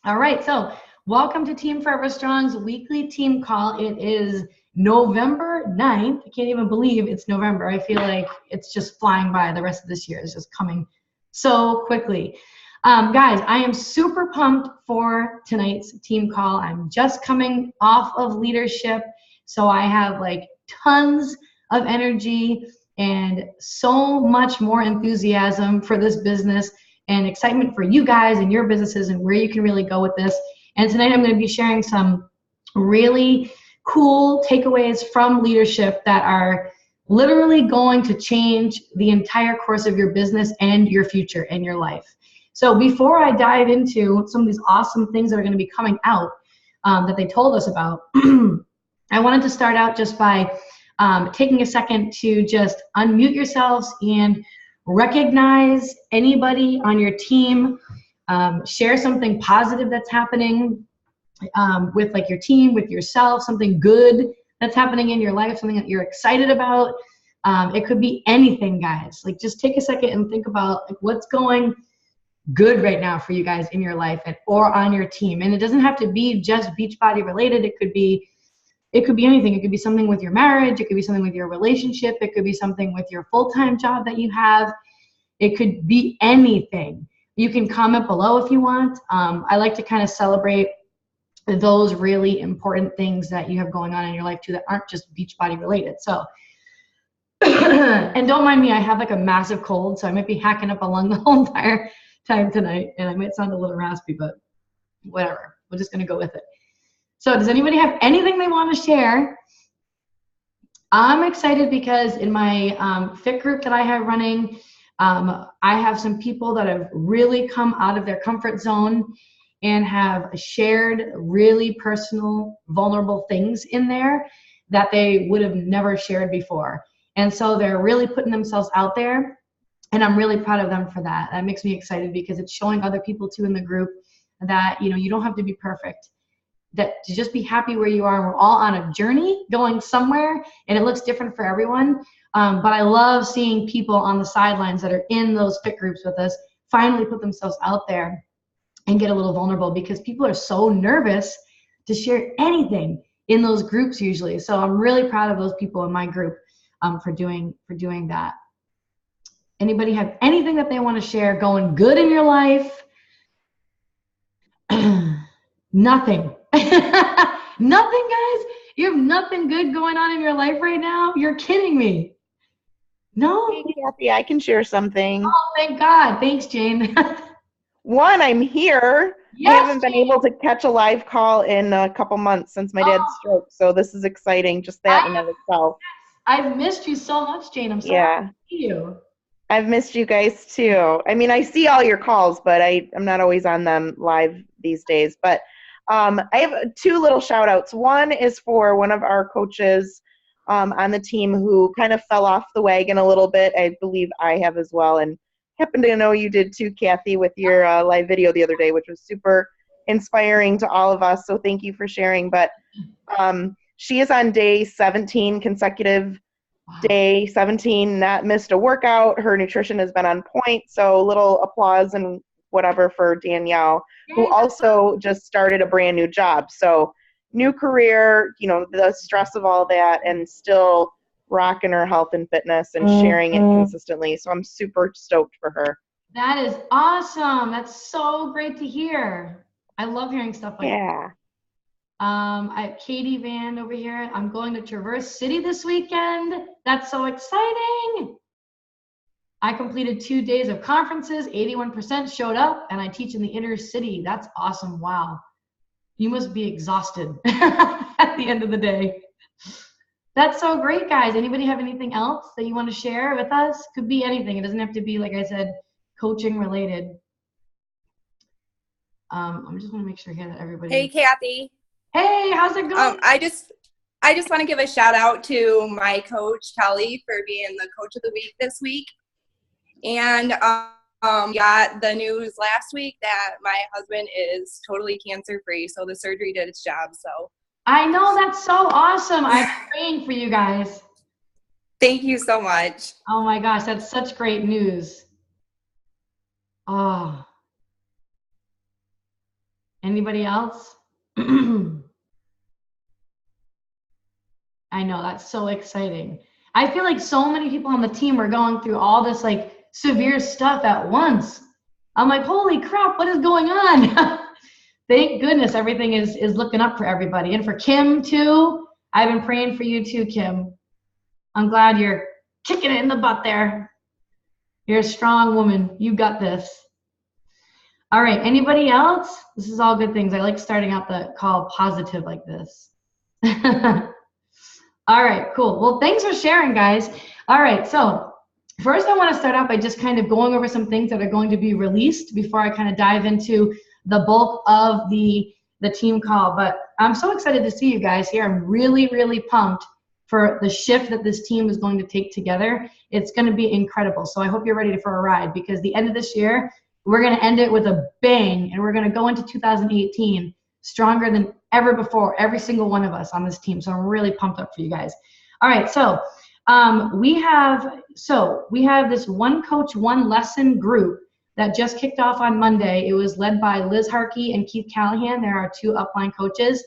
All right, so welcome to Team Forever Strong's weekly team call. It is November 9th. I can't even believe it's November. I feel like it's just flying by. The rest of this year is just coming so quickly. Guys, I am super pumped for tonight's team call. I'm just coming off of leadership, so I have like tons of energy and so much more enthusiasm for this business and excitement for you guys and your businesses and where you can really go with this. And tonight I'm going to be sharing some really cool takeaways from leadership that are literally going to change the entire course of your business and your future and your life. So before I dive into some of these awesome things that are going to be coming out that they told us about, I wanted to start out just by taking a second to just unmute yourselves and recognize anybody on your team, share something positive that's happening with like your team, with yourself, something good that's happening in your life, something that you're excited about. It could be anything, guys. Like just take a second and think about like what's going good right now for you guys in your life or on your team. And it doesn't have to be just Beachbody related. It could be anything. It could be something with your marriage. It could be something with your relationship. It could be something with your full-time job that you have. It could be anything. You can comment below if you want. I like to kind of celebrate those really important things that you have going on in your life too that aren't just Beachbody related. So, and don't mind me, I have like a massive cold, so I might be hacking up a lung the whole entire time tonight, and I might sound a little raspy, but whatever. We're just gonna go with it. So does anybody have anything they want to share? I'm excited because in my fit group that I have running, I have some people that have really come out of their comfort zone and have shared really personal, vulnerable things in there that they would have never shared before. And so they're really putting themselves out there, and I'm really proud of them for that. That makes me excited because it's showing other people too in the group that, you know, you don't have to be perfect. That to just be happy where you are. We're all on a journey going somewhere, and it looks different for everyone. But I love seeing people on the sidelines that are in those fit groups with us finally put themselves out there and get a little vulnerable, because people are so nervous to share anything in those groups usually. So I'm really proud of those people in my group for doing that. Anybody have anything that they want to share going good in your life? Nothing. Nothing, guys? You have nothing good going on in your life right now? You're kidding me. No? Hey, Kathy, I can share something. Oh, thank God. Thanks, Jane. One, I'm here. Yes, I haven't been Jane. able to catch a live call in a couple months since my dad's stroke, so this is exciting, just that in of itself. I've missed you so much, Jane. I'm so happy to see you. I've missed you guys too. I mean, I see all your calls, but I'm not always on them live these days. But I have two little shout outs. One is for one of our coaches on the team who kind of fell off the wagon a little bit. I believe I have as well, and happen to know you did too, Kathy, with your live video the other day, which was super inspiring to all of us. So thank you for sharing. But she is on day 17 consecutive. Day 17, not missed a workout. Her nutrition has been on point. So little applause and whatever for Danielle, who also just started a brand new job. So new career, you know, the stress of all that, and still rocking her health and fitness and sharing it consistently. So I'm super stoked for her. That is awesome. That's so great to hear. I love hearing stuff like that. I have Katie Van over here. I'm going to Traverse City this weekend. That's so exciting. I completed 2 days of conferences. 81% showed up, and I teach in the inner city. That's awesome. Wow. You must be exhausted at the end of the day. That's so great, guys. Anybody have anything else that you want to share with us? Could be anything. It doesn't have to be, like I said, coaching related. I just want to make sure here that everybody. Hey, Kathy. Hey, how's it going? I just want to give a shout out to my coach Kelly for being the coach of the week this week, and got the news last week that my husband is totally cancer free. So the surgery did its job. So I know, that's so awesome. I'm praying for you guys. Thank you so much. Oh my gosh, that's such great news. Oh. Anybody else? I know, that's so exciting. I feel like so many people on the team are going through all this like severe stuff at once. I'm like, holy crap, what is going on? Thank goodness everything is looking up for everybody. And for Kim too. I've been praying for you too, Kim. I'm glad you're kicking it in the butt there. You're a strong woman. You got this. All right, anybody else? This is all good things. I like starting out the call positive like this. All right, cool. Well, thanks for sharing, guys. All right, so first I want to start out by just kind of going over some things that are going to be released before I kind of dive into the bulk of the team call. But I'm so excited to see you guys here. I'm really, really pumped for the shift that this team is going to take together. It's going to be incredible. So I hope you're ready for a ride, because the end of this year, we're going to end it with a bang, and we're going to go into 2018 stronger than ever before, every single one of us on this team. So I'm really pumped up for you guys. All right, so we have this one coach, one lesson group that just kicked off on Monday. It was led by Liz Harkey and Keith Callahan. There are two upline coaches,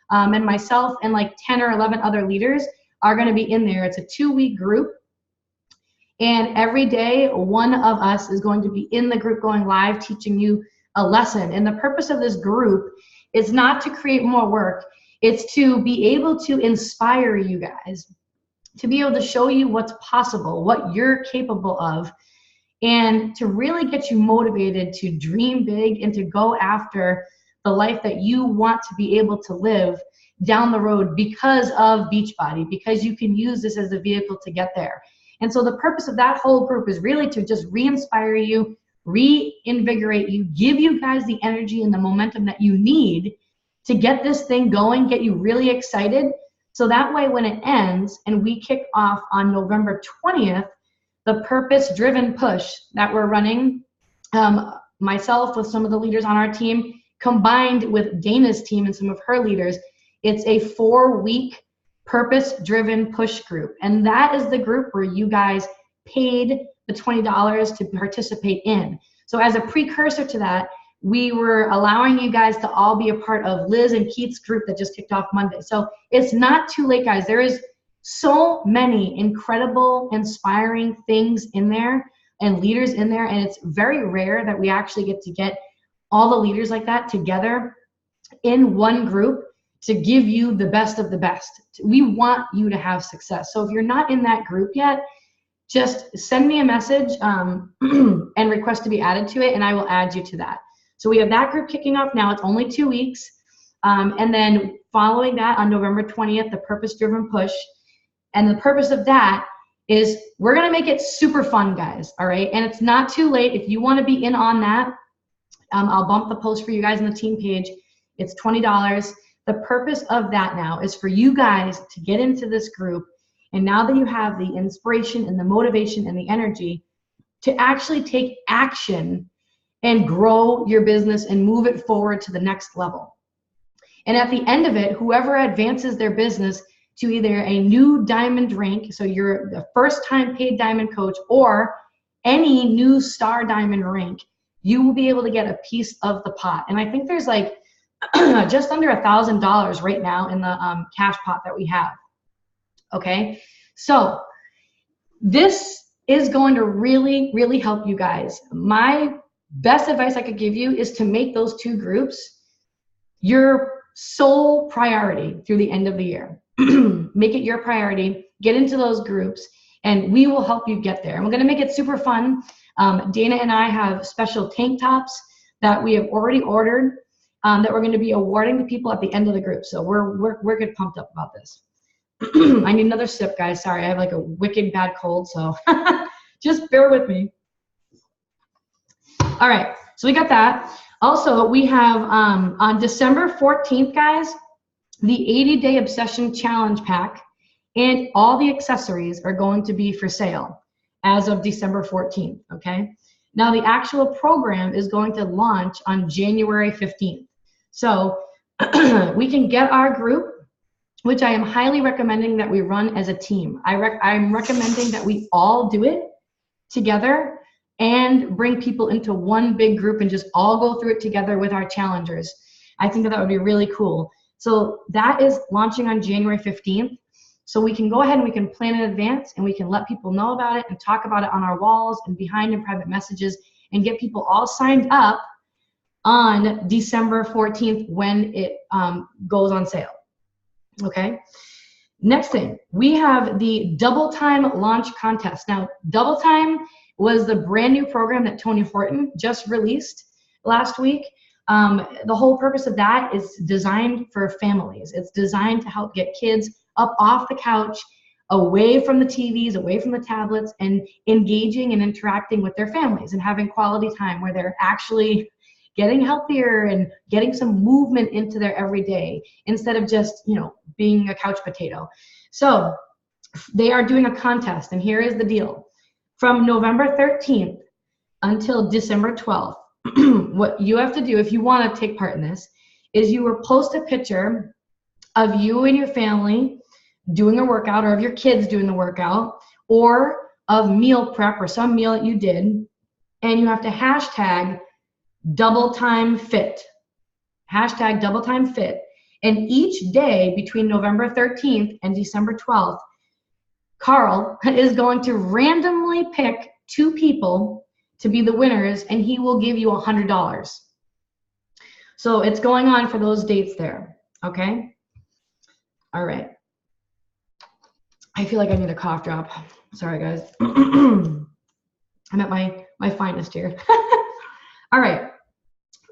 and myself and like 10 or 11 other leaders are going to be in there. It's a 2-week group. And every day, one of us is going to be in the group going live, teaching you a lesson. And the purpose of this group is not to create more work. It's to be able to inspire you guys, to be able to show you what's possible, what you're capable of, and to really get you motivated to dream big and to go after the life that you want to be able to live down the road because of Beachbody, because you can use this as a vehicle to get there. And so the purpose of that whole group is really to just re-inspire you, reinvigorate you, give you guys the energy and the momentum that you need to get this thing going, get you really excited. So that way when it ends and we kick off on November 20th, the purpose-driven push that we're running, myself with some of the leaders on our team, combined with Dana's team and some of her leaders, it's a 4-week purpose-driven push group. And that is the group where you guys paid the $20 to participate in. So as a precursor to that, we were allowing you guys to all be a part of Liz and Keith's group that just kicked off Monday. So it's not too late, guys. There is so many incredible, inspiring things in there and leaders in there. And it's very rare that we actually get to get all the leaders like that together in one group to give you the best of the best. We want you to have success. So if you're not in that group yet, just send me a message and request to be added to it, and I will add you to that. So we have that group kicking off now. It's only 2 weeks. And then following that on November 20th, the purpose-driven push. And the purpose of that is we're going to make it super fun, guys, all right? And it's not too late. If you want to be in on that, I'll bump the post for you guys on the team page. It's $20. The purpose of that now is for you guys to get into this group, and now that you have the inspiration and the motivation and the energy to actually take action and grow your business and move it forward to the next level. And at the end of it, whoever advances their business to either a new diamond rank, so you're the first time paid diamond coach, or any new star diamond rank, you will be able to get a piece of the pot. And I think there's like just under $1,000 right now in the cash pot that we have. Okay, so this is going to really, really help you guys. My best advice I could give you is to make those two groups your sole priority through the end of the year. Make it your priority, get into those groups, and we will help you get there. And we're going to make it super fun. Dana and I have special tank tops that we have already ordered that we're going to be awarding to people at the end of the group. So we're good pumped up about this. I need another sip, guys. Sorry, I have like a wicked bad cold, so just bear with me. All right, so we got that. Also, we have on December 14th, guys, the 80-Day Obsession Challenge Pack and all the accessories are going to be for sale as of December 14th, okay? Now, the actual program is going to launch on January 15th. So we can get our group, which I am highly recommending that we run as a team. I'm recommending that we all do it together and bring people into one big group and just all go through it together with our challengers. I think that would be really cool. So that is launching on January 15th. So we can go ahead and we can plan in advance and we can let people know about it and talk about it on our walls and behind in private messages and get people all signed up on December 14th when it goes on sale. Okay. Next thing, we have the Double Time launch contest. Now, Double Time was the brand new program that Tony Horton just released last week. The whole purpose of that is designed for families. It's designed to help get kids up off the couch, away from the TVs, away from the tablets, and engaging and interacting with their families and having quality time where they're actually getting healthier and getting some movement into their everyday instead of just, being a couch potato. So they are doing a contest, and here is the deal. From November 13th until December 12th, what you have to do if you want to take part in this is you will post a picture of you and your family doing a workout, or of your kids doing the workout, or of meal prep or some meal that you did, and you have to hashtag Double Time Fit. Hashtag Double Time Fit. And each day between November 13th and December 12th, Carl is going to randomly pick 2 people to be the winners, and he will give you $100. So it's going on for those dates there. Okay? All right. I feel like I need a cough drop. Sorry, guys. I'm at my finest here. All right.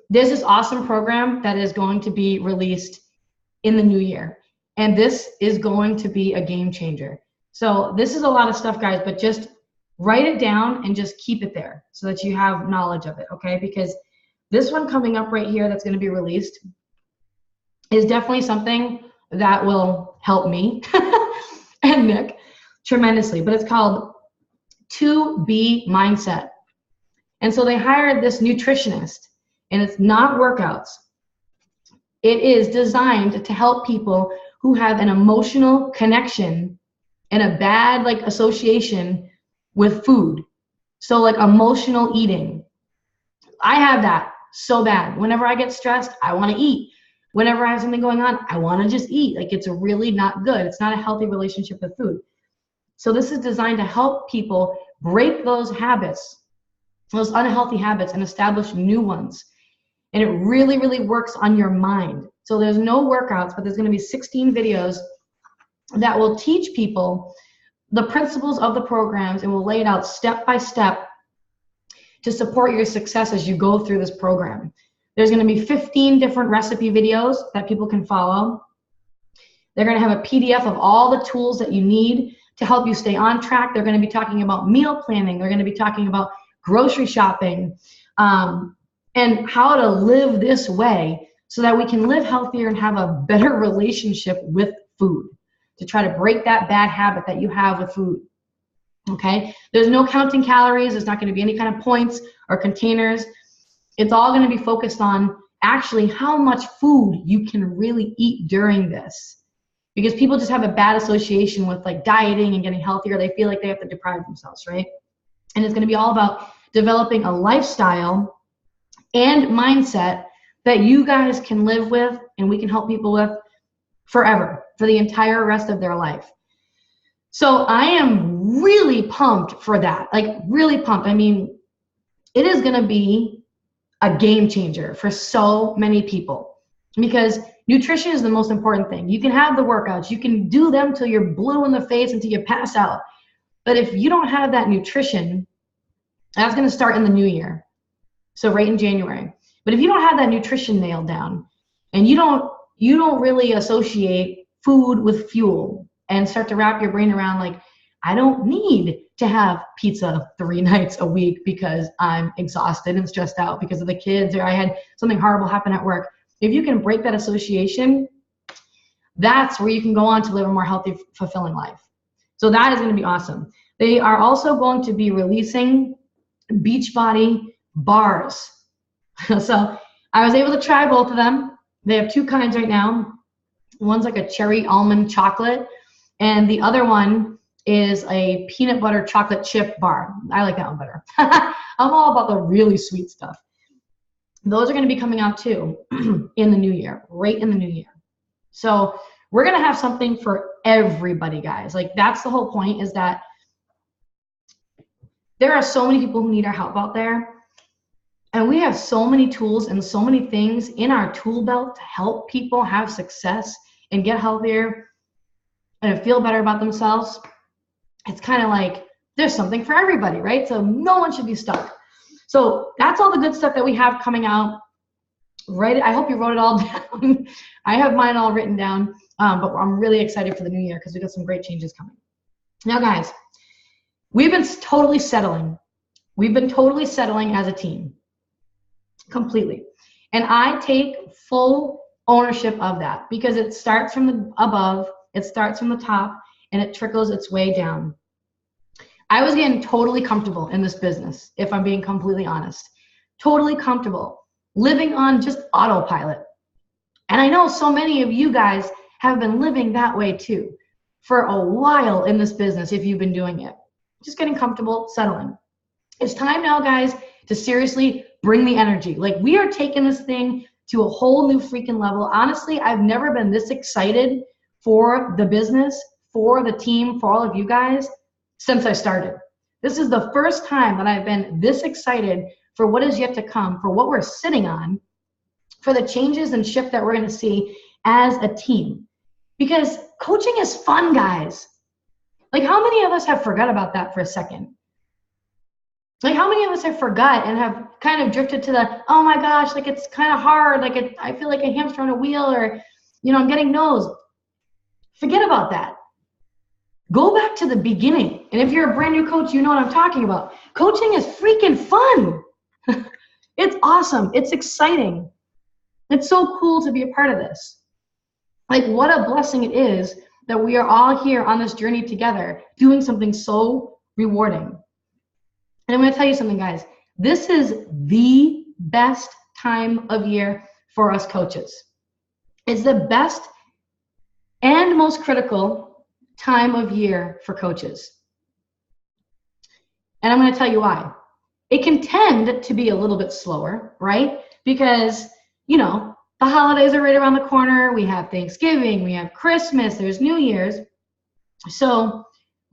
There's this awesome program that is going to be released in the new year. And this is going to be a game changer. So this is a lot of stuff, guys, but just write it down and just keep it there so that you have knowledge of it, okay? Because this one coming up right here that's going to be released is definitely something that will help me and Nick tremendously. But it's called 2B Mindset. And so they hired this nutritionist, and it's not workouts. It is designed to help people who have an emotional connection and a bad association with food. So emotional eating. I have that so bad. Whenever I get stressed, I want to eat. Whenever I have something going on, I want to just eat. It's really not good. It's not a healthy relationship with food. So this is designed to help people break those habits, those unhealthy habits, and establish new ones. And it really, really works on your mind. So there's no workouts, but there's going to be 16 videos that will teach people the principles of the programs and will lay it out step by step to support your success as you go through this program. There's going to be 15 different recipe videos that people can follow. They're going to have a PDF of all the tools that you need to help you stay on track. They're going to be talking about meal planning. They're going to be talking about grocery shopping, and how to live this way so that we can live healthier and have a better relationship with food, to try to break that bad habit that you have with food. Okay? There's no counting calories. There's not going to be any kind of points or containers. It's all going to be focused on actually how much food you can really eat during this. Because people just have a bad association with dieting and getting healthier. They feel like they have to deprive themselves, right? And it's going to be all about developing a lifestyle and mindset that you guys can live with and we can help people with forever, for the entire rest of their life. So I am really pumped for that, really pumped. I mean, it is going to be a game changer for so many people because nutrition is the most important thing. You can have the workouts, you can do them till you're blue in the face, until you pass out. But if you don't have that nutrition, that's going to start in the new year. So right in January. But if you don't have that nutrition nailed down and you don't really associate food with fuel and start to wrap your brain around I don't need to have pizza 3 nights a week because I'm exhausted and stressed out because of the kids, or I had something horrible happen at work. If you can break that association, that's where you can go on to live a more healthy, fulfilling life. So that is going to be awesome. They are also going to be releasing Beachbody bars. So I was able to try both of them. They have 2 kinds right now. One's a cherry almond chocolate, and the other one is a peanut butter chocolate chip bar. I like that one better. I'm all about the really sweet stuff. those are going to be coming out too in the new year, right in the new year. So we're going to have something for everybody, guys. Like, that's the whole point, is that there are so many people who need our help out there. And we have so many tools and so many things in our tool belt to help people have success and get healthier and feel better about themselves. It's kind of like there's something for everybody, right? So no one should be stuck. So that's all the good stuff that we have coming out. Right? I hope you wrote it all down. I have mine all written down, but I'm really excited for the new year because we got some great changes coming. Now, guys, we've been totally settling. We've been totally settling as a team, completely. And I take full ownership of that because it starts from the above, it starts from the top, and it trickles its way down. I was getting totally comfortable in this business, if I'm being completely honest. Totally comfortable, living on just autopilot. And I know so many of you guys have been living that way too for a while in this business if you've been doing it. Just getting comfortable, settling. It's time now, guys, to seriously bring the energy. Like, we are taking this thing to a whole new freaking level. Honestly, I've never been this excited for the business, for the team, for all of you guys since I started. This is the first time that I've been this excited for what is yet to come, for what we're sitting on, for the changes and shift that we're going to see as a team. Because coaching is fun, guys. Like, how many of us have forgot about that for a second? Like, how many of us have forgot and have kind of drifted to the, oh my gosh, like, it's kind of hard, like I feel like a hamster on a wheel, or, you know, I'm getting nosed. Forget about that. Go back to the beginning. And if you're a brand new coach, you know what I'm talking about. Coaching is freaking fun. It's awesome. It's exciting. It's so cool to be a part of this. Like, what a blessing it is that we are all here on this journey together, doing something so rewarding. And I'm going to tell you something, guys. This is the best time of year for us coaches. It's the best and most critical time of year for coaches. And I'm going to tell you why. It can tend to be a little bit slower, right? Because, you know, the holidays are right around the corner. We have Thanksgiving, we have Christmas, there's New Year's. So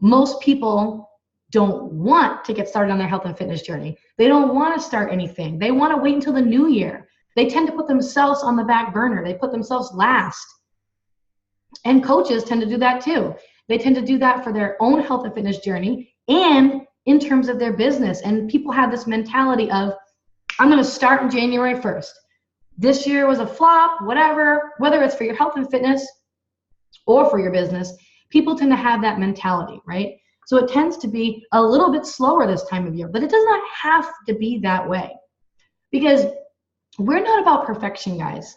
most people don't want to get started on their health and fitness journey. They don't want to start anything. They want to wait until the new year. They tend to put themselves on the back burner. They put themselves last. And coaches tend to do that too. They tend to do that for their own health and fitness journey and in terms of their business. And people have this mentality of, I'm going to start on January 1st. This year was a flop, whatever, whether it's for your health and fitness or for your business, people tend to have that mentality, right? So it tends to be a little bit slower this time of year, but it does not have to be that way because we're not about perfection, guys.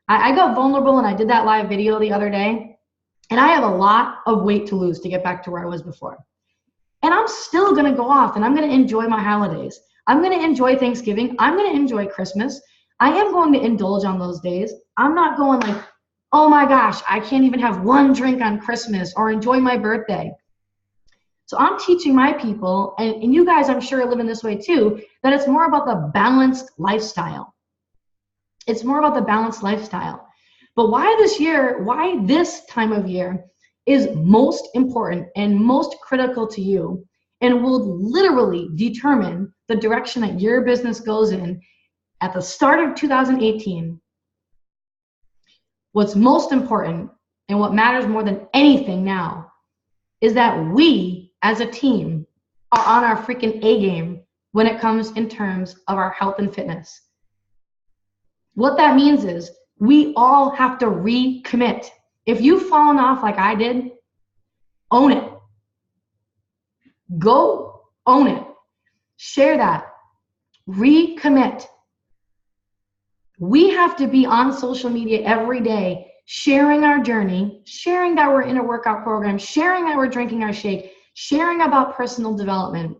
I got vulnerable and I did that live video the other day, and I have a lot of weight to lose to get back to where I was before. And I'm still going to go off and I'm going to enjoy my holidays. I'm going to enjoy Thanksgiving. I'm going to enjoy Christmas. I am going to indulge on those days. I'm not going like, oh my gosh, I can't even have one drink on Christmas or enjoy my birthday. So I'm teaching my people, and you guys I'm sure are living this way too, that it's more about the balanced lifestyle. It's more about the balanced lifestyle. But why this time of year is most important and most critical to you and will literally determine the direction that your business goes in at the start of 2018. What's most important and what matters more than anything now is that we as a team are on our freaking A game when it comes in terms of our health and fitness. What that means is we all have to recommit. If you've fallen off like I did, own it. Go own it. Share that. Recommit. We have to be on social media every day, sharing our journey, sharing that we're in a workout program, sharing that we're drinking our shake, sharing about personal development,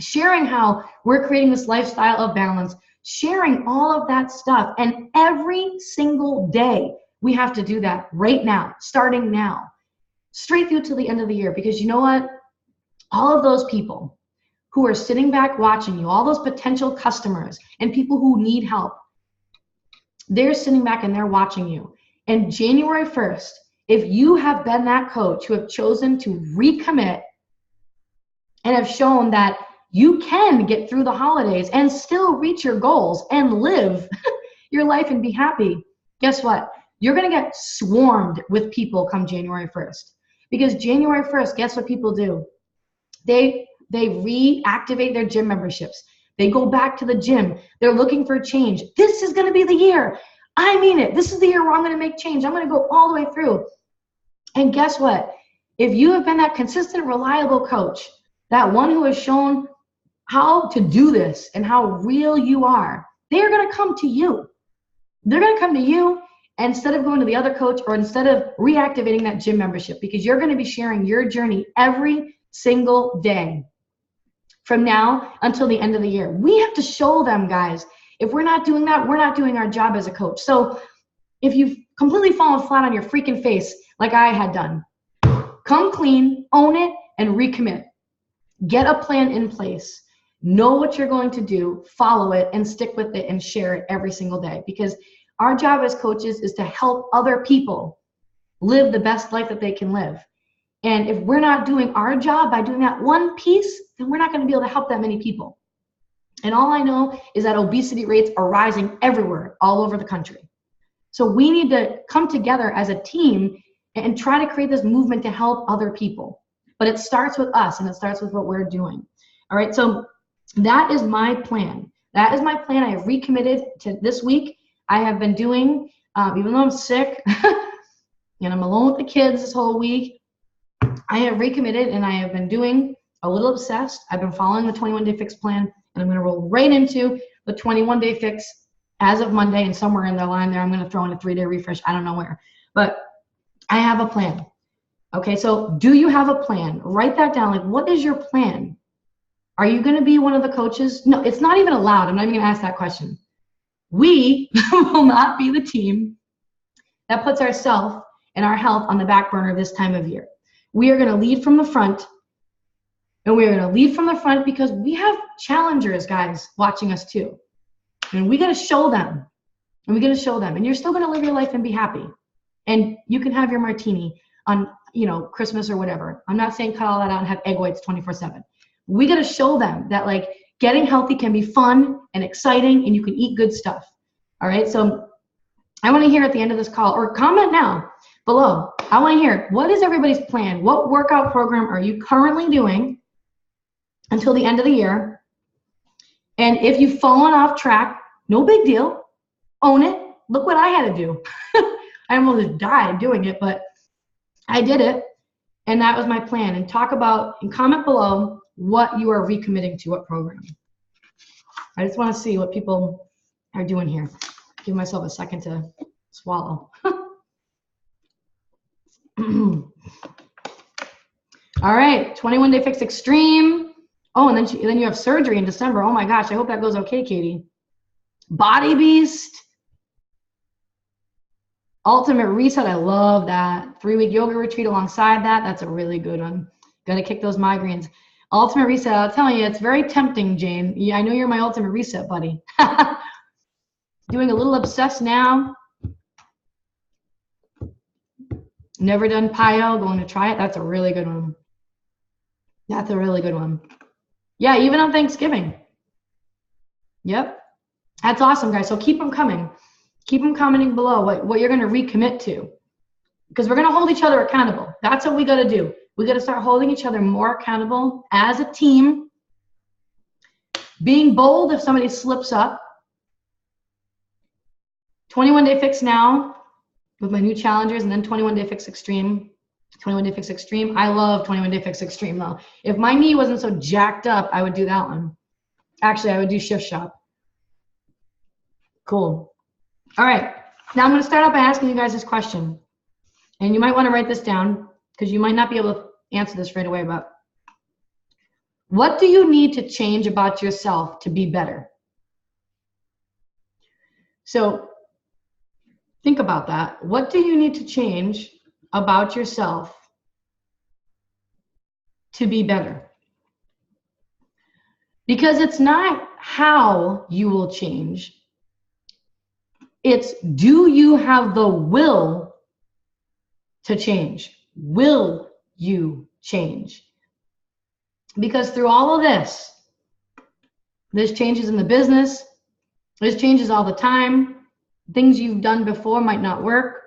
sharing how we're creating this lifestyle of balance, sharing all of that stuff. And every single day, we have to do that right now, starting now, straight through to the end of the year. Because you know what? All of those people who are sitting back watching you, all those potential customers and people who need help, They're sitting back and they're watching you. And January 1st, if you have been that coach who have chosen to recommit and have shown that you can get through the holidays and still reach your goals and live your life and be happy, guess what? You're going to get swarmed with people come January 1st. Because January 1st, guess what people do? They reactivate their gym memberships. They go back to the gym. They're looking for a change. This is going to be the year. I mean it. This is the year where I'm going to make change. I'm going to go all the way through. And guess what? If you have been that consistent, reliable coach, that one who has shown how to do this and how real you are, they're going to come to you. They're going to come to you instead of going to the other coach or instead of reactivating that gym membership, because you're going to be sharing your journey every single day from now until the end of the year. We have to show them, guys. If we're not doing that, we're not doing our job as a coach. So if you've completely fallen flat on your freaking face like I had done, come clean, own it, and recommit. Get a plan in place. Know what you're going to do, follow it, and stick with it and share it every single day. Because our job as coaches is to help other people live the best life that they can live. And if we're not doing our job by doing that one piece, then we're not going to be able to help that many people. And all I know is that obesity rates are rising everywhere, all over the country. So we need to come together as a team and try to create this movement to help other people. But it starts with us, and it starts with what we're doing. All right, so that is my plan. That is my plan. I have recommitted to this week. I have been doing, even though I'm sick and I'm alone with the kids this whole week, I have recommitted and I have been doing a little obsessed. I've been following the 21-day fix plan, and I'm going to roll right into the 21-day fix as of Monday, and somewhere in the line there, I'm going to throw in a 3-day refresh. I don't know where, but I have a plan. Okay, so do you have a plan? Write that down. Like, what is your plan? Are you going to be one of the coaches? No, it's not even allowed. I'm not even going to ask that question. We will not be the team that puts ourselves and our health on the back burner this time of year. We are going to lead from the front, and we are going to lead from the front because we have challengers, guys, watching us too. And we got to show them, and we got to show them, and you're still going to live your life and be happy. And you can have your martini on, Christmas or whatever. I'm not saying cut all that out and have egg whites 24/7. We got to show them that, like, getting healthy can be fun and exciting, and you can eat good stuff. All right. So I want to hear at the end of this call, or comment now below. I want to hear, what is everybody's plan? What workout program are you currently doing until the end of the year? And if you've fallen off track, no big deal. Own it. Look what I had to do. I almost died doing it, but I did it. And that was my plan. And talk about, and comment below what you are recommitting to, what program. I just want to see what people are doing here. Give myself a second to swallow. All right, 21-day fix extreme. Oh, and then you have surgery in December. Oh my gosh, I hope that goes okay, Katie. Body Beast. Ultimate Reset, I love that. 3-week yoga retreat alongside that. That's a really good one. Gotta kick those migraines. Ultimate Reset, I'll tell you, it's very tempting, Jane. Yeah, I know you're my Ultimate Reset buddy. Doing a little obsessed now. Never done PIO, going to try it. That's a really good one. That's a really good one. Yeah, even on Thanksgiving. Yep. That's awesome, guys. So keep them coming. Keep them commenting below what you're going to recommit to. Because we're going to hold each other accountable. That's what we got to do. We got to start holding each other more accountable as a team. Being bold if somebody slips up. 21-day fix now with my new challengers, and then 21-day fix extreme. 21-day fix extreme. I love 21-day fix extreme though. If my knee wasn't so jacked up, I would do that one. Actually, I would do shift shop. Cool. All right. Now I'm going to start out by asking you guys this question. And you might want to write this down because you might not be able to answer this right away, but what do you need to change about yourself to be better? So think about that. What do you need to change about yourself to be better? Because it's not how you will change. It's, do you have the will to change? Will you change? Because through all of this, there's changes in the business, there's changes all the time. Things you've done before might not work.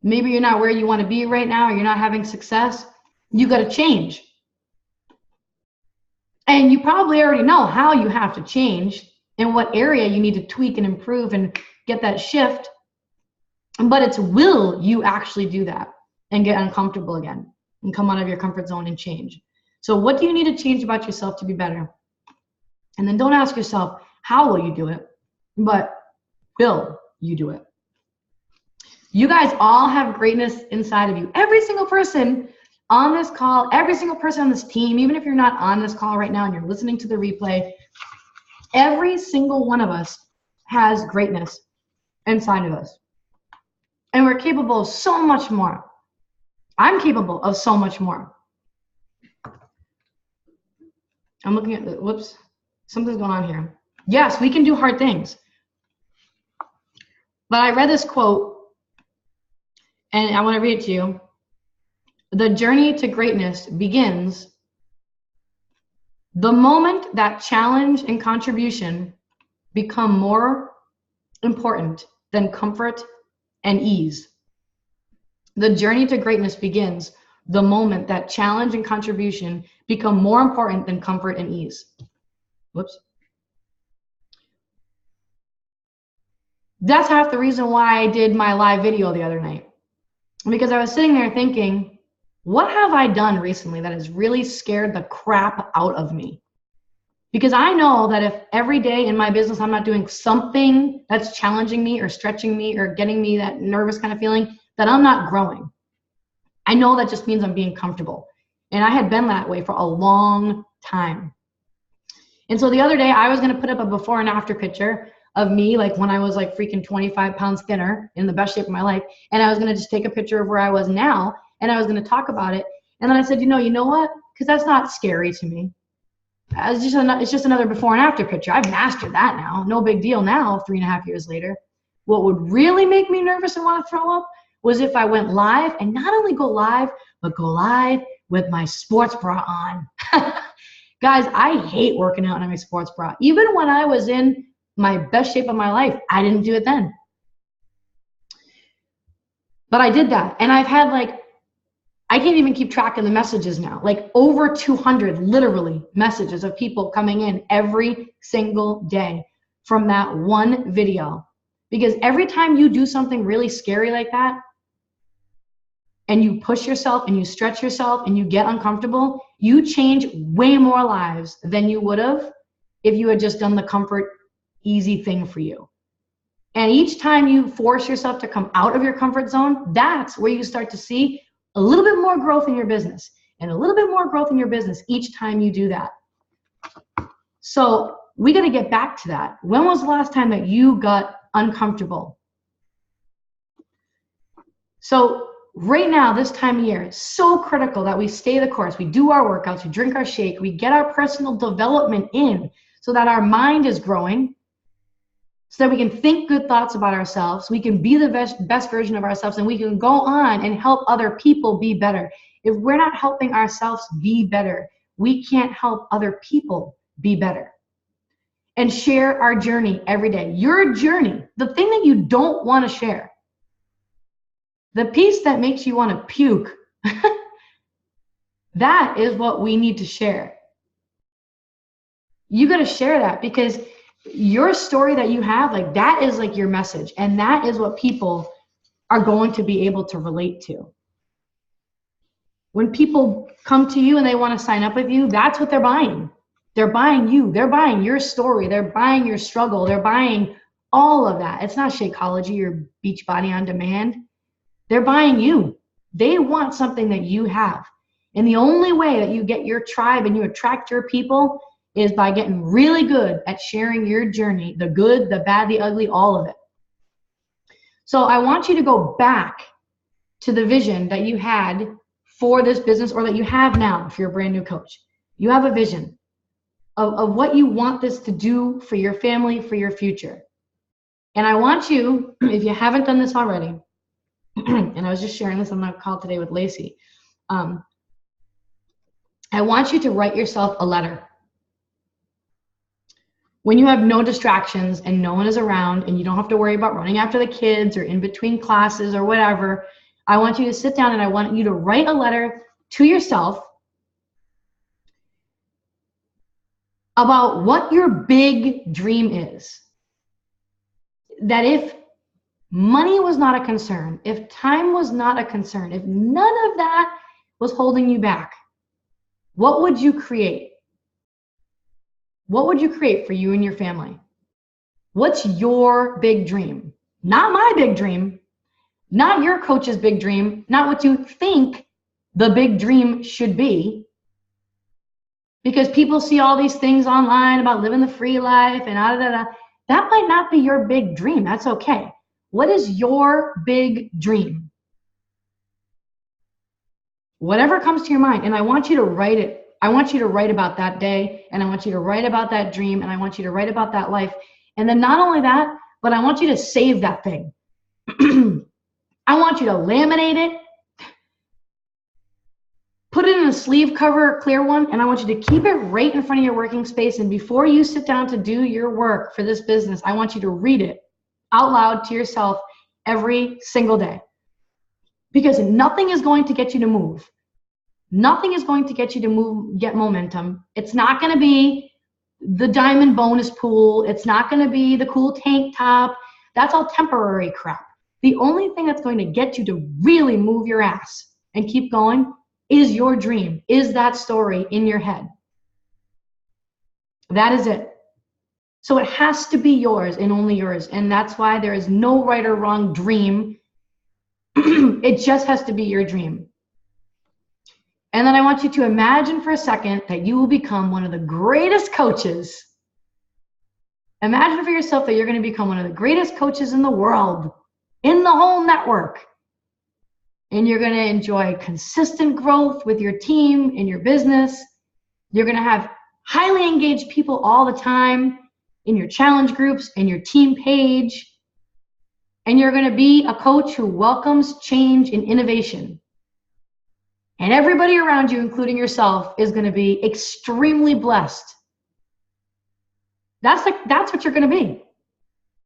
Maybe you're not where you want to be right now, or you're not having success. You got to change. And you probably already know how you have to change and what area you need to tweak and improve and get that shift. But it's, will you actually do that and get uncomfortable again and come out of your comfort zone and change? So what do you need to change about yourself to be better? And then don't ask yourself, how will you do it? But will you do it? You guys all have greatness inside of you. Every single person on this call, every single person on this team, even if you're not on this call right now and you're listening to the replay, every single one of us has greatness inside of us. And we're capable of so much more. I'm capable of so much more. I'm looking at the, whoops, something's going on here. Yes, we can do hard things. But I read this quote, and I want to read it to you. The journey to greatness begins the moment that challenge and contribution become more important than comfort and ease. The journey to greatness begins the moment that challenge and contribution become more important than comfort and ease. Whoops. That's half the reason why I did my live video the other night. Because I was sitting there thinking, what have I done recently that has really scared the crap out of me? Because I know that if every day in my business I'm not doing something that's challenging me or stretching me or getting me that nervous kind of feeling, that I'm not growing. I know that just means I'm being comfortable. And I had been that way for a long time. And so the other day I was going to put up a before and after picture of me, like when I was like freaking 25 pounds thinner, in the best shape of my life. And I was going to just take a picture of where I was now, and I was going to talk about it. And then I said, you know what? Because that's not scary to me. It's just another before and after picture. I've mastered that now. No big deal now, 3.5 years later. What would really make me nervous and want to throw up was if I went live, and not only go live, but go live with my sports bra on. Guys, I hate working out in my sports bra. Even when I was in my best shape of my life, I didn't do it then. But I did that. And I've had I can't even keep track of the messages now. Like over 200 literally messages of people coming in every single day from that one video. Because every time you do something really scary like that, and you push yourself and you stretch yourself and you get uncomfortable, you change way more lives than you would have if you had just done the comfort, easy thing for you. And each time you force yourself to come out of your comfort zone, that's where you start to see a little bit more growth in your business and a little bit more growth in your business each time you do that. So we got to get back to that. When was the last time that you got uncomfortable? So right now, this time of year, it's so critical that we stay the course. We do our workouts, we drink our shake, we get our personal development in so that our mind is growing, so that we can think good thoughts about ourselves, we can be the best version of ourselves, and we can go on and help other people be better. If we're not helping ourselves be better, we can't help other people be better. And share our journey every day. Your journey, the thing that you don't want to share, the piece that makes you want to puke, that is what we need to share. You got to share that, because your story that you have, that is your message. And that is what people are going to be able to relate to. When people come to you and they want to sign up with you, that's what they're buying. They're buying you. They're buying your story. They're buying your struggle. They're buying all of that. It's not Shakeology or Beachbody on Demand. They're buying you. They want something that you have. And the only way that you get your tribe and you attract your people is by getting really good at sharing your journey, the good, the bad, the ugly, all of it. So I want you to go back to the vision that you had for this business, or that you have now if you're a brand new coach. You have a vision of what you want this to do for your family, for your future. And I want you, if you haven't done this already, and I was just sharing this on the call today with Lacey, I want you to write yourself a letter. When you have no distractions and no one is around and you don't have to worry about running after the kids or in between classes or whatever, I want you to sit down and I want you to write a letter to yourself about what your big dream is. That if money was not a concern, if time was not a concern, if none of that was holding you back, what would you create? What would you create for you and your family? What's your big dream? Not my big dream, not your coach's big dream, not what you think the big dream should be. Because people see all these things online about living the free life and that might not be your big dream. That's okay. What is your big dream? Whatever comes to your mind, and I want you to write it. I want you to write about that day, and I want you to write about that dream, and I want you to write about that life. And then not only that, but I want you to save that thing. I want you to laminate it, put it in a sleeve cover, a clear one, and I want you to keep it right in front of your working space. And before you sit down to do your work for this business, I want you to read it out loud to yourself every single day. Because nothing is going to get you to move. Nothing is going to get you to move, get momentum. It's not going to be the diamond bonus pool. It's not going to be the cool tank top. That's all temporary crap. The only thing that's going to get you to really move your ass and keep going is your dream, is that story in your head. That is it. So it has to be yours and only yours. And that's why there is no right or wrong dream. It just has to be your dream. And then I want you to imagine for a second that you will become one of the greatest coaches. Imagine for yourself that you're going to become one of the greatest coaches in the world, in the whole network. And you're going to enjoy consistent growth with your team and your business. You're going to have highly engaged people all the time in your challenge groups and your team page. And you're going to be a coach who welcomes change and innovation. And everybody around you, including yourself, is going to be extremely blessed. That's what you're going to be.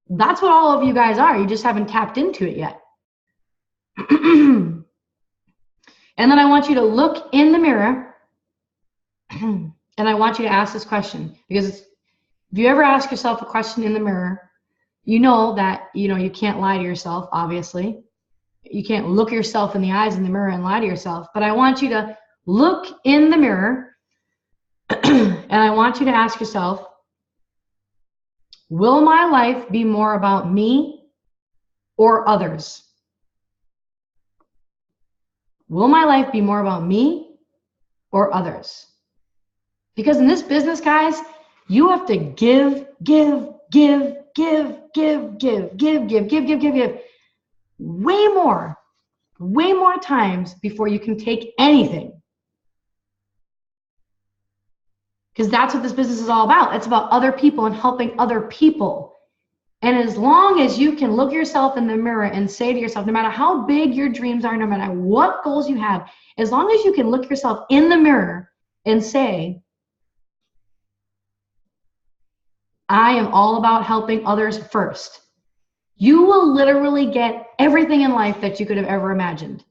That's what all of you guys are. You just haven't tapped into it yet. And then I want you to look in the mirror and I want you to ask this question, because if you ever ask yourself a question in the mirror, you know that you can't lie to yourself, obviously. You can't look yourself in the eyes in the mirror and lie to yourself. But I want you to look in the mirror and I want you to ask yourself, will my life be more about me or others? Will my life be more about me or others? Because in this business, guys, you have to give way more times before you can take anything. Because that's what this business is all about. It's about other people and helping other people. And as long as you can look yourself in the mirror and say to yourself, no matter how big your dreams are, no matter what goals you have, as long as you can look yourself in the mirror and say, I am all about helping others first, you will literally get everything in life that you could have ever imagined.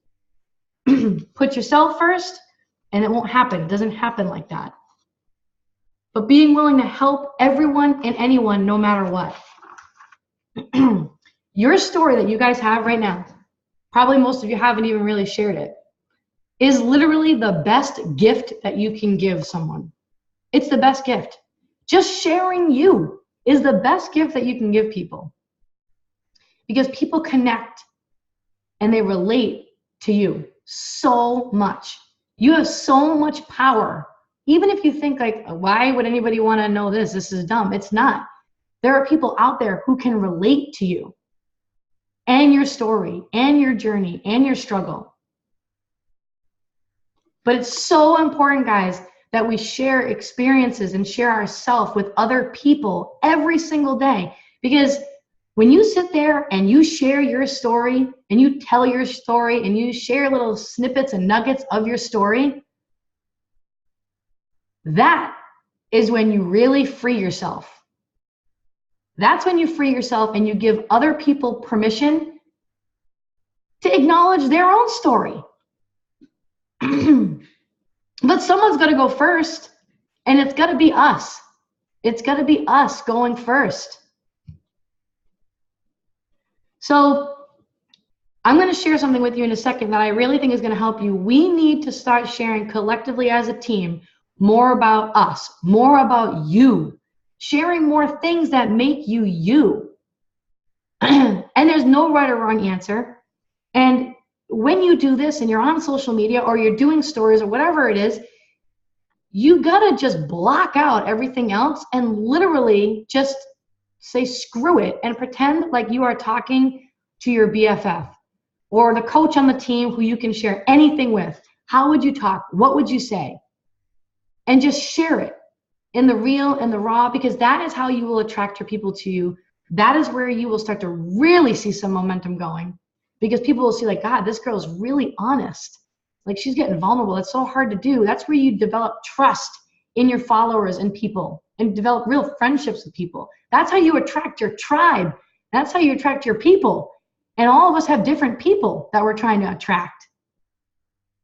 Put yourself first, and it won't happen. It doesn't happen like that. But being willing to help everyone and anyone, no matter what. Your story that you guys have right now, probably most of you haven't even really shared it, is literally the best gift that you can give someone. It's the best gift. Just sharing you is the best gift that you can give people. Because people connect and they relate to you so much. You have so much power. Even if you think like, why would anybody want to know this? This is dumb. It's not. There are people out there who can relate to you and your story and your journey and your struggle. But it's so important, guys, that we share experiences and share ourselves with other people every single day. Because when you sit there and you share your story and you tell your story and you share little snippets and nuggets of your story, that is when you really free yourself. That's when you free yourself and you give other people permission to acknowledge their own story. But someone's got to go first, and it's got to be us. It's got to be us going first. So I'm going to share something with you in a second that I really think is going to help you. We need to start sharing collectively as a team more about us, more about you, sharing more things that make you you. And there's no right or wrong answer. And when you do this and you're on social media or you're doing stories or whatever it is, you gotta just block out everything else and literally just say screw it and pretend like you are talking to your BFF or the coach on the team who you can share anything with. How would you talk? What would you say? And just share it in the real and the raw, because that is how you will attract your people to you. That is where you will start to really see some momentum going, because people will see like, God, this girl's really honest. Like, she's getting vulnerable. It's so hard to do. That's where you develop trust in your followers and people and develop real friendships with people. That's how you attract your tribe. That's how you attract your people. And all of us have different people that we're trying to attract.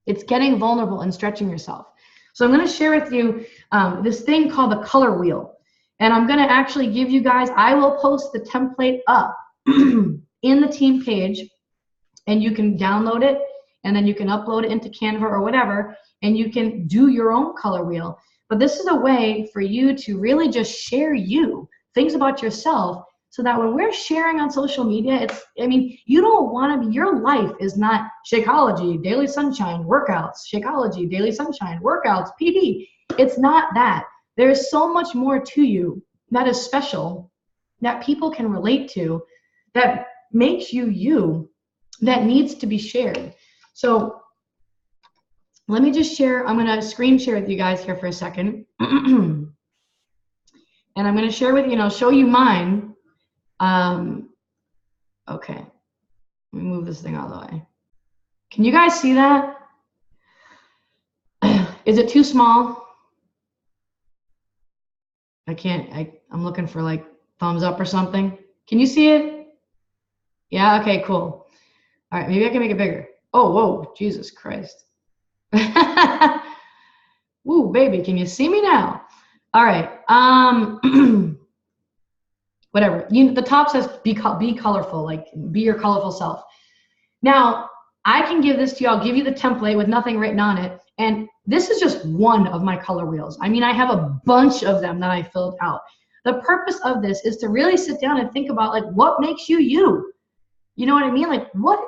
It's getting vulnerable and stretching yourself. So I'm going to share with you this thing called the color wheel. And I'm going to actually give you guys, I will post the template up in the team page, and you can download it, and then you can upload it into Canva or whatever, and you can do your own color wheel. But this is a way for you to really just share you, things about yourself, so that when we're sharing on social media, you don't want to be, your life is not Shakeology, Daily Sunshine, workouts, Shakeology, Daily Sunshine, workouts, PD. It's not that. There's so much more to you that is special, that people can relate to, that makes you you, that needs to be shared. So let me just share, I'm going to screen share with you guys here for a second. And I'm going to share with you, and I'll show you mine. Okay, let me move this thing out of the way. Can you guys see that? Is it too small? I can't, I'm looking for like thumbs up or something. Can you see it? Yeah, okay, cool. All right, maybe I can make it bigger. Oh, whoa, Jesus Christ. Ooh, baby, can you see me now? All right, whatever. The top says be colorful, like be your colorful self. Now, I can give this to you. I'll give you the template with nothing written on it. And this is just one of my color wheels. I mean, I have a bunch of them that I filled out. The purpose of this is to really sit down and think about, like, what makes you you? You know what I mean? Like, what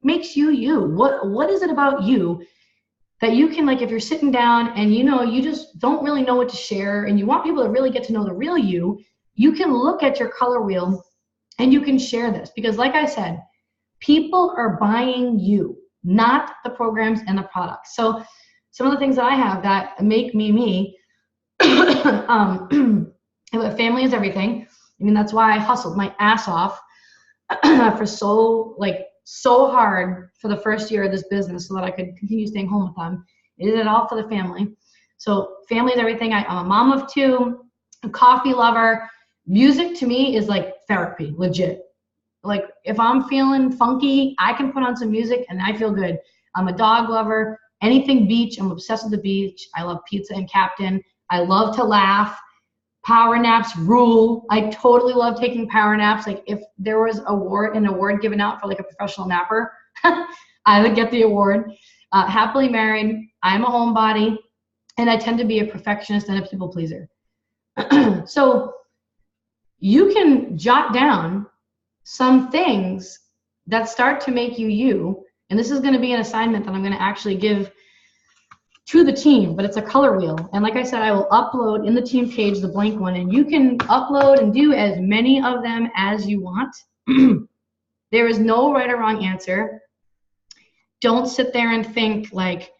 makes you you? What is it about you that you can, like, if you're sitting down and you just don't really know what to share and you want people to really get to know the real you, you can look at your color wheel and you can share this. Because like I said, people are buying you, not the programs and the products. So some of the things that I have that make me me, family is everything. I mean, that's why I hustled my ass off for so hard for the first year of this business so that I could continue staying home with them. I did it all for the family. So family is everything. I'm a mom of two, a coffee lover. Music to me is like therapy, legit. Like, if I'm feeling funky, I can put on some music and I feel good. I'm a dog lover. Anything beach, I'm obsessed with the beach. I love pizza and Captain. I love to laugh. Power naps rule. I totally love taking power naps. Like, if there was an award given out for like a professional napper, I would get the award. Happily married. I'm a homebody, and I tend to be a perfectionist and a people pleaser. So you can jot down some things that start to make you you. And this is going to be an assignment that I'm going to actually give to the team, but it's a color wheel. And like I said, I will upload in the team page the blank one, and you can upload and do as many of them as you want. There is no right or wrong answer. Don't sit there and think like,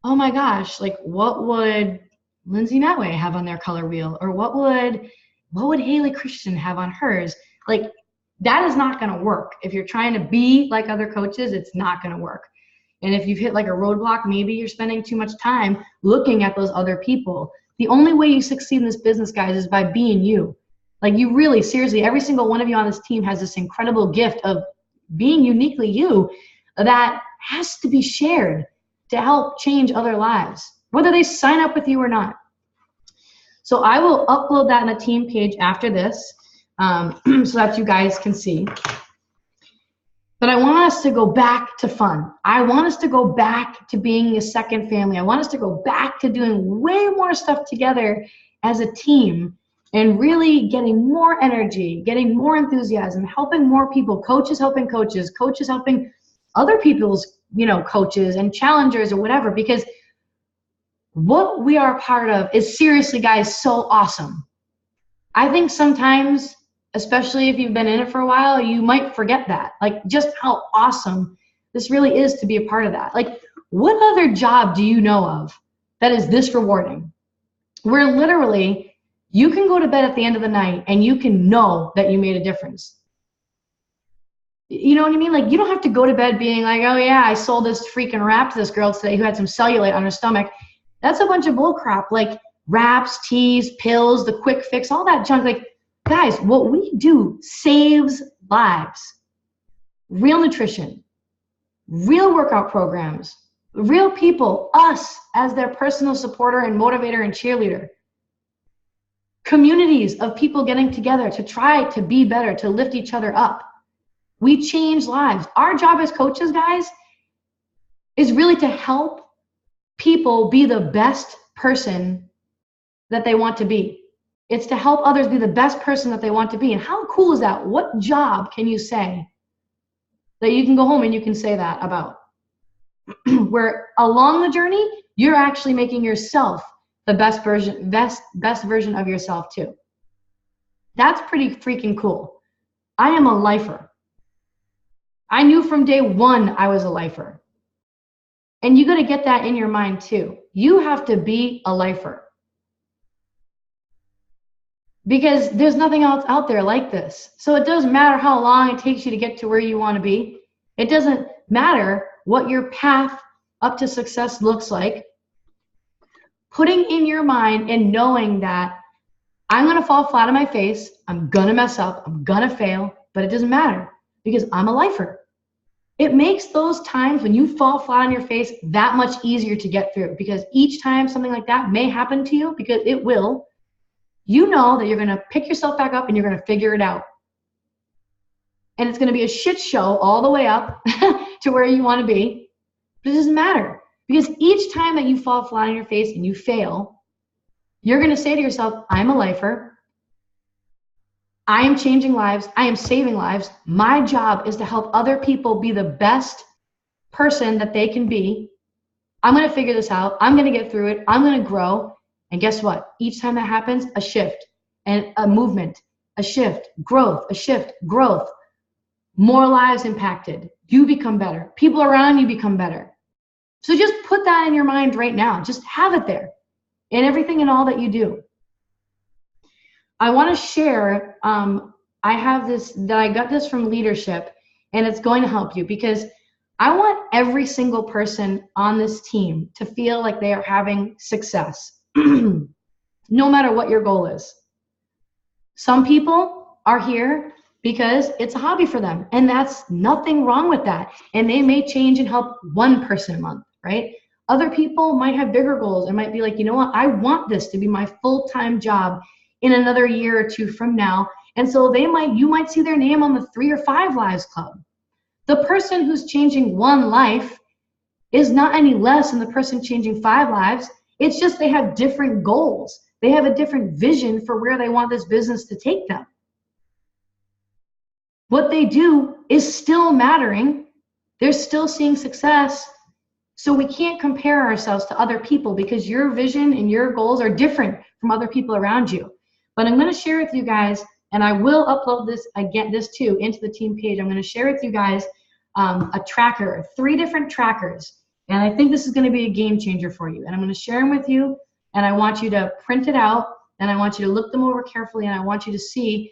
oh my gosh, like, what would Lindsay Natway have on their color wheel? Or what would what would Haley Christian have on hers? Like, that is not going to work. If you're trying to be like other coaches, it's not going to work. And if you've hit like a roadblock, maybe you're spending too much time looking at those other people. The only way you succeed in this business, guys, is by being you. Like, you really, seriously, every single one of you on this team has this incredible gift of being uniquely you that has to be shared to help change other lives, whether they sign up with you or not. So I will upload that in a team page after this so that you guys can see. But I want us to go back to fun. I want us to go back to being a second family. I want us to go back to doing way more stuff together as a team and really getting more energy, getting more enthusiasm, helping more people, coaches helping coaches, coaches helping other people's, coaches and challengers or whatever, because what we are a part of is seriously, guys, so awesome. I think sometimes, especially if you've been in it for a while, you might forget that, like just how awesome this really is to be a part of that. Like, what other job do you know of that is this rewarding? Where literally you can go to bed at the end of the night and you can know that you made a difference. You know what I mean? Like, you don't have to go to bed being like, oh yeah, I sold this freaking wrap to this girl today who had some cellulite on her stomach. That's a bunch of bull crap. Like, wraps, teas, pills, the quick fix, all that junk. Like, guys, what we do saves lives. Real nutrition, real workout programs, real people, us as their personal supporter and motivator and cheerleader. Communities of people getting together to try to be better, to lift each other up. We change lives. Our job as coaches, guys, is really to help people be the best person that they want to be. It's to help others be the best person that they want to be. And how cool is that? What job can you say that you can go home and you can say that about? Where along the journey, you're actually making yourself the best version of yourself too. That's pretty freaking cool. I am a lifer. I knew from day one I was a lifer. And you got to get that in your mind too. You have to be a lifer. Because there's nothing else out there like this. So it doesn't matter how long it takes you to get to where you want to be. It doesn't matter what your path up to success looks like. Putting in your mind and knowing that I'm going to fall flat on my face, I'm going to mess up, I'm going to fail, but it doesn't matter because I'm a lifer. It makes those times when you fall flat on your face that much easier to get through, because each time something like that may happen to you, because it will, you know that you're going to pick yourself back up and you're going to figure it out. And it's going to be a shit show all the way up to where you want to be, but it doesn't matter. Because each time that you fall flat on your face and you fail, you're going to say to yourself, I'm a lifer. I am changing lives. I am saving lives. My job is to help other people be the best person that they can be. I'm going to figure this out. I'm going to get through it. I'm going to grow. And guess what? Each time that happens, a shift and a movement, a shift, growth, a shift, growth. More lives impacted. You become better. People around you become better. So just put that in your mind right now. Just have it there in everything and all that you do. I want to share, I have this, that I got this from leadership, and it's going to help you because I want every single person on this team to feel like they are having success, no matter what your goal is. Some people are here because it's a hobby for them, and that's nothing wrong with that. And they may change and help one person a month, right? Other people might have bigger goals and might be like, you know what, I want this to be my full-time job in another year or two from now. And so you might see their name on the 3 or 5 Lives Club. The person who's changing one life is not any less than the person changing 5 lives. It's just they have different goals. They have a different vision for where they want this business to take them. What they do is still mattering. They're still seeing success. So we can't compare ourselves to other people because your vision and your goals are different from other people around you. But I'm going to share with you guys, and I will upload this again, this too, into the team page. I'm going to share with you guys a tracker, 3 different trackers. And I think this is going to be a game changer for you. And I'm going to share them with you, and I want you to print it out then I want you to look them over carefully, and I want you to see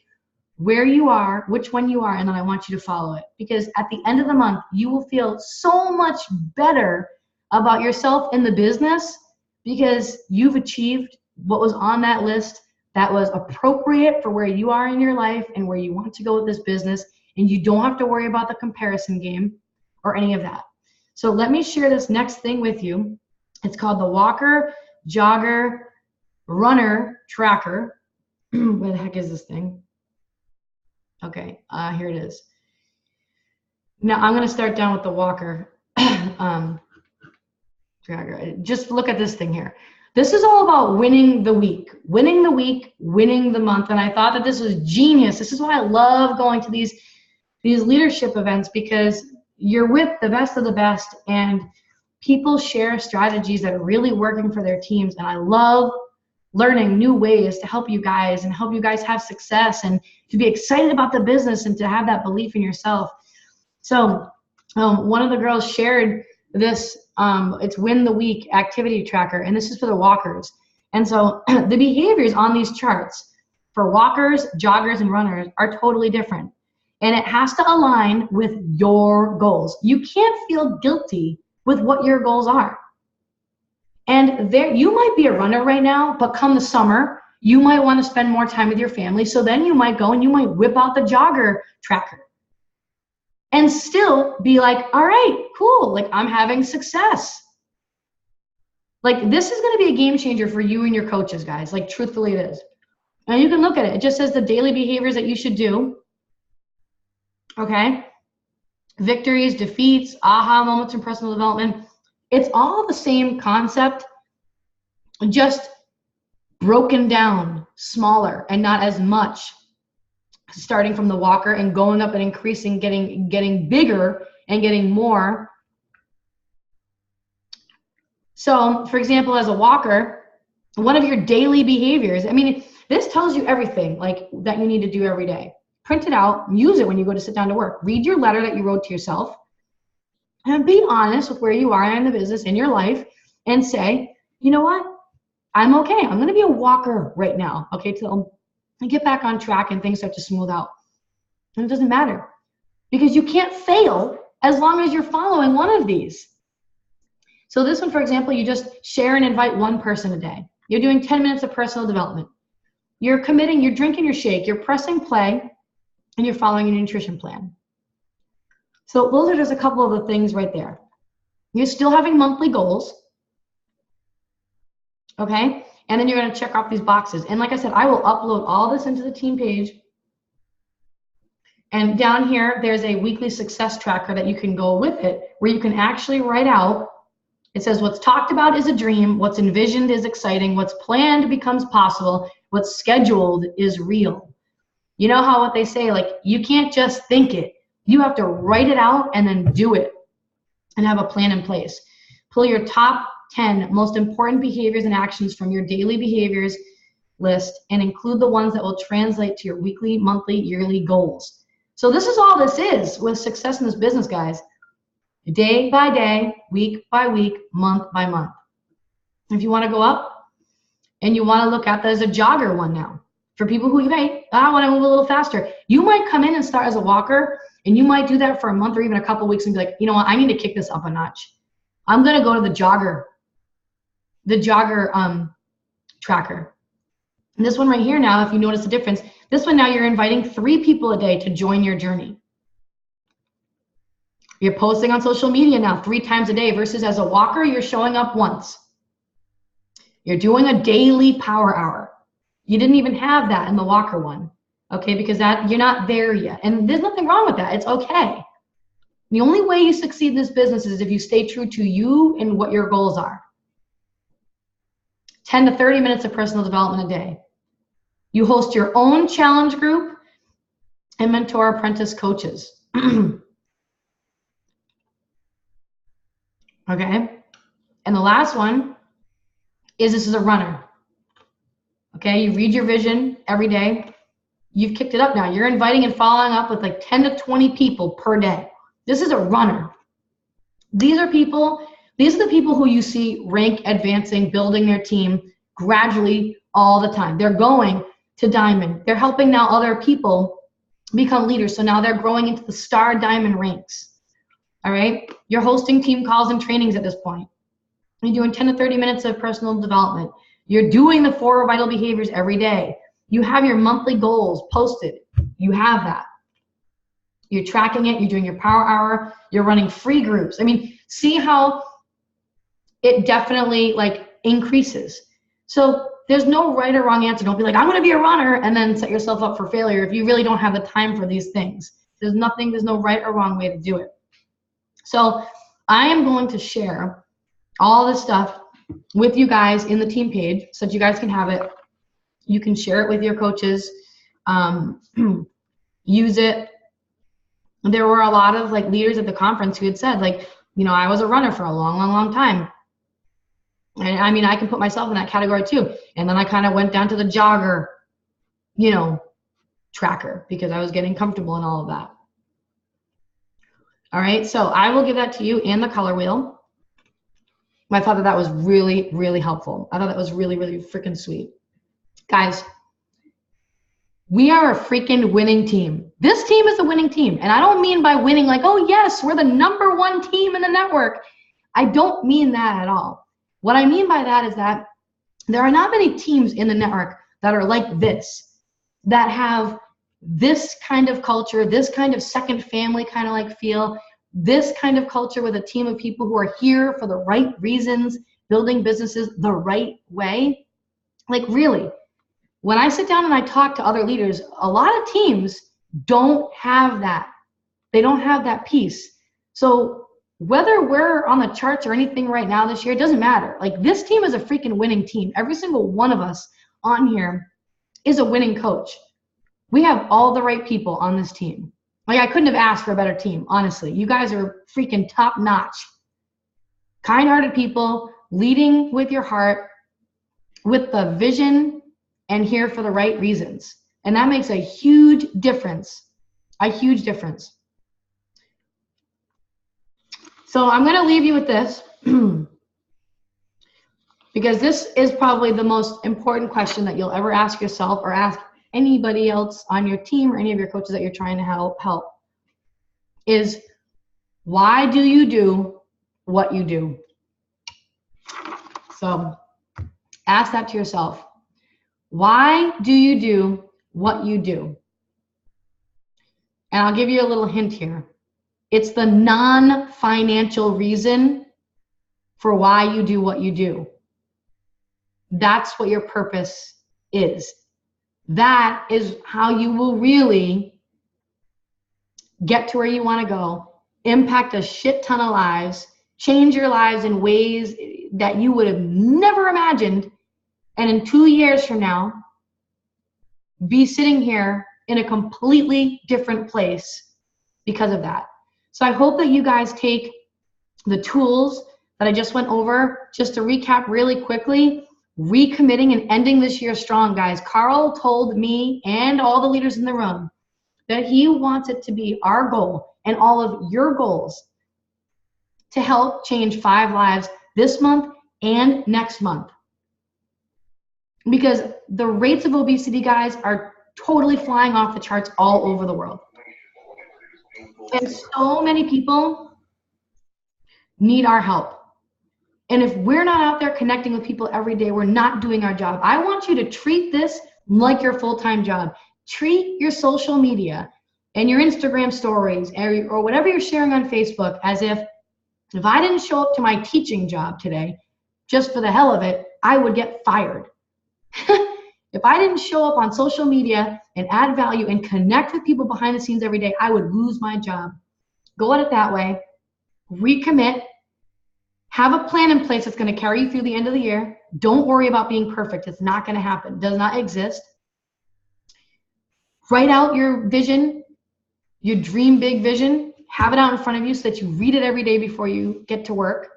where you are, which one you are, and then I want you to follow it. Because at the end of the month, you will feel so much better about yourself in the business because you've achieved what was on that list that was appropriate for where you are in your life and where you want to go with this business, and you don't have to worry about the comparison game or any of that. So let me share this next thing with you. It's called the Walker, Jogger, Runner Tracker. Where the heck is this thing? Okay, here it is. Now I'm going to start down with the Walker. Just look at this thing here. This is all about winning the week, winning the month. And I thought that this was genius. This is why I love going to these leadership events, because you're with the best of the best and people share strategies that are really working for their teams. And I love learning new ways to help you guys and help you guys have success and to be excited about the business and to have that belief in yourself. So one of the girls shared this, it's Win the Week activity tracker, and this is for the walkers. And so the behaviors on these charts for walkers, joggers, and runners are totally different. And it has to align with your goals. You can't feel guilty with what your goals are. And there, you might be a runner right now, but come the summer, you might want to spend more time with your family. So then you might go and you might whip out the jogger tracker and still be like, all right, cool. Like, I'm having success. Like, this is going to be a game changer for you and your coaches, guys. Like, truthfully, it is. And you can look at it. It just says the daily behaviors that you should do. Okay. Victories, defeats, aha moments in personal development. It's all the same concept, just broken down, smaller, and not as much, starting from the walker and going up and increasing, getting bigger and getting more. So, for example, as a walker, one of your daily behaviors, I mean, this tells you everything like that you need to do every day. Print it out, use it when you go to sit down to work. Read your letter that you wrote to yourself and be honest with where you are in the business, in your life, and say, you know what? I'm okay. I'm going to be a walker right now, okay, till I get back on track and things start to smooth out. And it doesn't matter because you can't fail as long as you're following one of these. So this one, for example, you just share and invite one person a day. You're doing 10 minutes of personal development. You're committing, you're drinking your shake, you're pressing play, and you're following a nutrition plan. So those are just a couple of the things right there. You're still having monthly goals, okay? And then you're going to check off these boxes. And like I said, I will upload all this into the team page. And down here, there's a weekly success tracker that you can go with it, where you can actually write out. It says what's talked about is a dream, what's envisioned is exciting, what's planned becomes possible, what's scheduled is real. You know how what they say, like, you can't just think it. You have to write it out and then do it and have a plan in place. Pull your top 10 most important behaviors and actions from your daily behaviors list and include the ones that will translate to your weekly, monthly, yearly goals. So this is all this is with success in this business, guys. Day by day, week by week, month by month. If you want to go up and you want to look at that as a jogger one now, for people who, hey, I want to move a little faster. You might come in and start as a walker, and you might do that for a month or even a couple of weeks and be like, you know what, I need to kick this up a notch. I'm going to go to the jogger tracker. And this one right here now, if you notice the difference, this one now you're inviting 3 people a day to join your journey. You're posting on social media now 3 times a day versus as a walker, you're showing up once. You're doing a daily power hour. You didn't even have that in the walker one, okay, because that you're not there yet. And there's nothing wrong with that. It's okay. The only way you succeed in this business is if you stay true to you and what your goals are. 10 to 30 minutes of personal development a day. You host your own challenge group and mentor apprentice coaches. Okay. And the last one is this is a runner. Okay, you read your vision every day. You've kicked it up now. You're inviting and following up with like 10 to 20 people per day. This is a runner. These are the people who you see rank advancing, building their team, gradually all the time. They're going to diamond. They're helping now other people become leaders. So now they're growing into the star diamond ranks. All right. You're hosting team calls and trainings at this point. You're doing 10 to 30 minutes of personal development. You're doing the 4 vital behaviors every day. You have your monthly goals posted. You have that. You're tracking it. You're doing your power hour. You're running free groups. I mean, see how it definitely like increases. So there's no right or wrong answer. Don't be like, I'm going to be a runner and then set yourself up for failure if you really don't have the time for these things. There's no right or wrong way to do it. So I am going to share all this stuff with you guys in the team page so that you guys can have it. You can share it with your coaches, use it. There were a lot of like leaders at the conference who had said like, you know, I was a runner for a long time. And I mean, I can put myself in that category too. And then I kind of went down to the jogger, you know, tracker because I was getting comfortable in all of that. All right, so I will give that to you and the color wheel. I thought that was really, really helpful. I thought that was really, really freaking sweet. Guys, we are a freaking winning team. This team is a winning team. And I don't mean by winning like, oh yes, we're the #1 team in the network. I don't mean that at all. What I mean by that is that there are not many teams in the network that are like this, that have this kind of culture, this kind of second family kind of like feel, this kind of culture with a team of people who are here for the right reasons, building businesses the right way. Like really, when I sit down and I talk to other leaders, a lot of teams don't have that. They don't have that piece. So whether we're on the charts or anything right now this year, it doesn't matter. Like this team is a freaking winning team. Every single one of us on here is a winning coach. We have all the right people on this team. Like I couldn't have asked for a better team, honestly. You guys are freaking top notch. Kind-hearted people, leading with your heart, with the vision, and here for the right reasons. And that makes a huge difference, a huge difference. So I'm gonna leave you with this because this is probably the most important question that you'll ever ask yourself or ask anybody else on your team or any of your coaches that you're trying to help is, why do you do what you do? So ask that to yourself. Why do you do what you do? And I'll give you a little hint here. It's the non-financial reason for why you do what you do. That's what your purpose is. That is how you will really get to where you want to go, impact a shit ton of lives, change your lives in ways that you would have never imagined, and in 2 years from now, be sitting here in a completely different place because of that. So I hope that you guys take the tools that I just went over. Just to recap really quickly, recommitting and ending this year strong, guys. Carl told me and all the leaders in the room that he wants it to be our goal and all of your goals to help change 5 lives this month and next month. Because the rates of obesity, guys, are totally flying off the charts all over the world. And so many people need our help. And if we're not out there connecting with people every day, we're not doing our job. I want you to treat this like your full-time job. Treat your social media and your Instagram stories or whatever you're sharing on Facebook as if I didn't show up to my teaching job today, just for the hell of it, I would get fired. If I didn't show up on social media and add value and connect with people behind the scenes every day, I would lose my job. Go at it that way. Recommit. Have a plan in place that's going to carry you through the end of the year. Don't worry about being perfect. It's not going to happen. It does not exist. Write out your vision, your dream big vision. Have it out in front of you so that you read it every day before you get to work.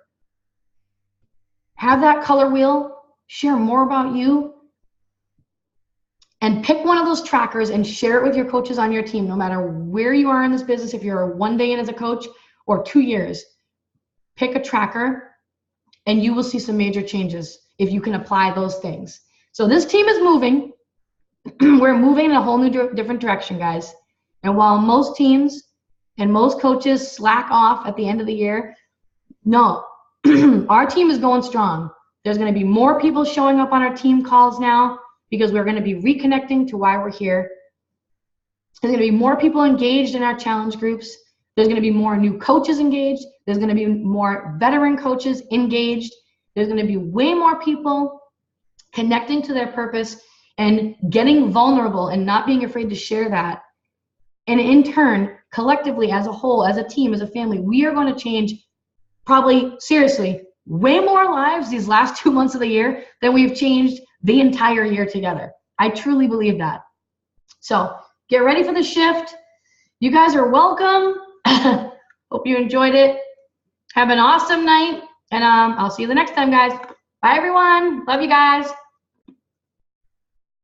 Have that color wheel. Share more about you. And pick one of those trackers and share it with your coaches on your team, no matter where you are in this business. If you're 1 day in as a coach or 2 years, pick a tracker and you will see some major changes. if you can apply those things. So this team is moving. We're moving in a whole new different direction, guys. And while most teams and most coaches slack off at the end of the year, no, our team is going strong. There's going to be more people showing up on our team calls now because we're going to be reconnecting to why we're here. There's going to be more people engaged in our challenge groups. There's going to be more new coaches engaged. There's going to be more veteran coaches engaged. There's going to be way more people connecting to their purpose and getting vulnerable and not being afraid to share that. And in turn, collectively, as a whole, as a team, as a family, we are going to change probably, seriously, way more lives these last 2 months of the year than we've changed the entire year together. I truly believe that. So get ready for the shift. You guys are welcome. Hope you enjoyed it. Have an awesome night, and I'll see you the next time, guys. Bye, everyone. Love you guys.